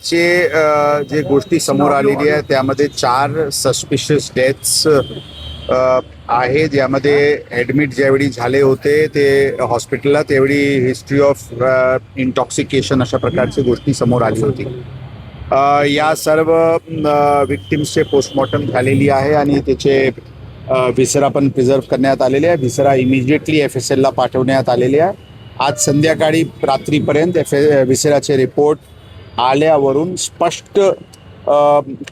जे गोष्टी समोर आलेली आहे त्यामध्ये 4 सस्पिशियस डेथ्स आहेत. यामध्ये ॲडमिट ज्यावेळी झाले होते ते हॉस्पिटलला त्यावेळी हिस्ट्री ऑफ इंटॉक्सिकेशन अशा प्रकारची गोष्टी समोर आली होती. या सर्व विक्टिम्सचे पोस्टमॉर्टम झालेली आहे आणि त्याचे व्हिसरा पण प्रिझर्व करण्यात आलेले आहे. व्हिसरा इमिजिएटली FSLला पाठवण्यात आलेले आहे. आज संध्याकाळी रात्रीपर्यंत व्हिसराचे रिपोर्ट आल्यावरून स्पष्ट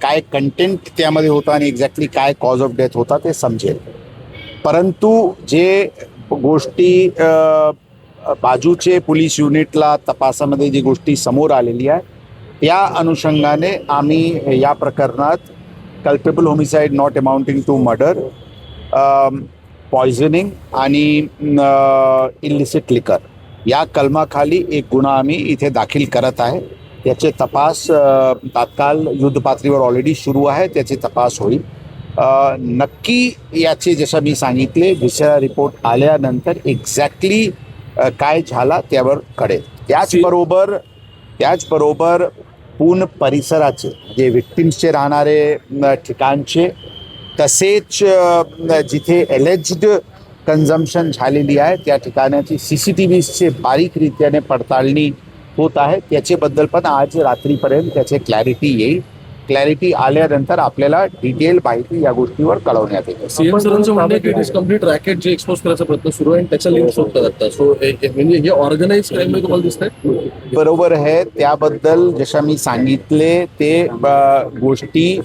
काय कंटेंट त्यामध्ये होता आणि एक्झॅक्टली काय कॉज ऑफ डेथ होता ते समजेल. परंतु जे गोष्टी बाजूचे पोलीस युनिटला तपासामध्ये जी गोष्टी समोर आलेली आहे त्या अनुषंगाने आम्ही या प्रकरणात culpable homicide not amounting to murder, poisoning आणि इलिसिट लिकर या कलमाखाली एक गुन्हा आम्ही इथे दाखल करत आहे. त्याचे तपास तात्काळ युद्धपातळीवर ऑलरेडी सुरू आहे. त्याचे तपास होईल. नक्की याचे जसं मी सांगितले व्हिसरा रिपोर्ट आल्यानंतर एक्झॅक्टली काय झाला त्यावर कळेल. त्याचबरोबर पूर्ण परिसराचे जे विक्टिम्सचे राहणारे ठिकाणचे तसेच जिथे एलेज्ड कन्झम्पशन झालेली आहे त्या ठिकाणाची CCTVचे बारीकरित्याने पडताळणी होत आहे. त्याच्याबद्दल पण आज रात्रीपर्यंत त्याचे क्लॅरिटी येईल. क्लॅरिटी आल्यानंतर आपल्याला डिटेल माहिती या गोष्टीवर कळवण्यात येईल. सीएम सरांचं म्हणणं आहे की इट कम्प्लीट रॅकेट जे एक्सपोज करायचा प्रयत्न सुरू आहे आणि त्याच्या लिंक शोधतात आता. सो म्हणजे हे ऑर्गनाइज क्राईम मध्ये तुम्हाला दिसतंय? बरोबर आहे. त्याबद्दल जसं मी सांगितले ते गोष्टी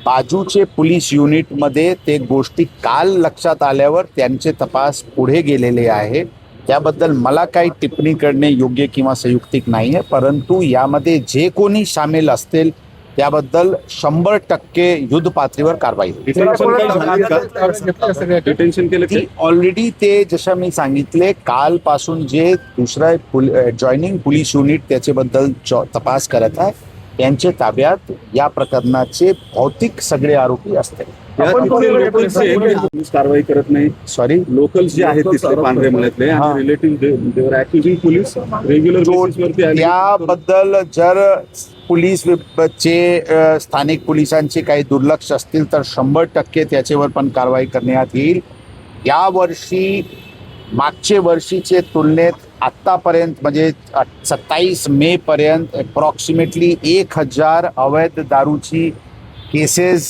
बाजूचे पोलीस युनिटमध्ये ते गोष्टी काल लक्षात आल्यावर त्यांचे तपास पुढे गेलेले आहे. त्याबद्दल मला काही टिप्पणी करणे योग्य किंवा संयुक्तिक नाही आहे. परंतु यामध्ये जे कोणी सामील असतील त्याबद्दल 100% युद्ध पातळीवर कारवाई होईल. ऑलरेडी ते जसं मी सांगितले कालपासून जे दुसरा जॉईनिंग पोलीस युनिट त्याच्याबद्दल तपास करत आहे यांच्या ताब्यात या प्रकरणाचे भौतिक सगळे आरोपी असतील. कारवाई करत नाही. सॉरी, लोकल जे आहेत तिथले पांढरे मळ्यातले आणि रिलेटिव्ह पोलीस रेग्युलर त्याबद्दल जर स्थानिक पोलिसांचे काही दुर्लक्ष असतील तर 100% त्याच्यावर पण कारवाई करण्यात येईल. यावर्षी मागच्या वर्षीचे तुलनेत आत्तापर्यंत म्हणजे 27 मे पर्यंत अप्रॉक्सिमेटली 1000 अवैध दारूची केसेस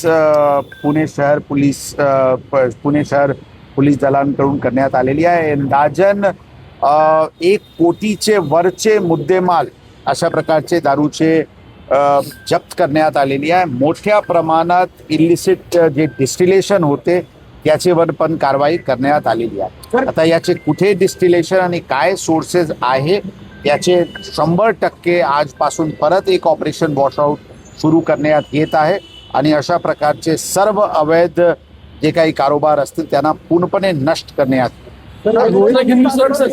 पुणे शहर पोलीस दलांकडून करण्यात आलेली आहे. अंदाजन 1 कोटीचे वरचे मुद्देमाल अशा प्रकारचे दारूचे जप्त करण्यात आलेली आहे. मोठ्या प्रमाणात इलिसिट जे डिस्टिलेशन होते त्याच्यावर पण कारवाई करण्यात आलेली आहे. आता याचे कुठे डिस्टिलेशन आणि काय सोर्सेस आहे याचे 100% आजपासून परत एक ऑपरेशन वॉशआउट सुरू करण्यात येत आहे आणि अशा प्रकारचे सर्व अवैध जे काही कारोबार असतील त्यांना पूर्णपणे नष्ट करण्यात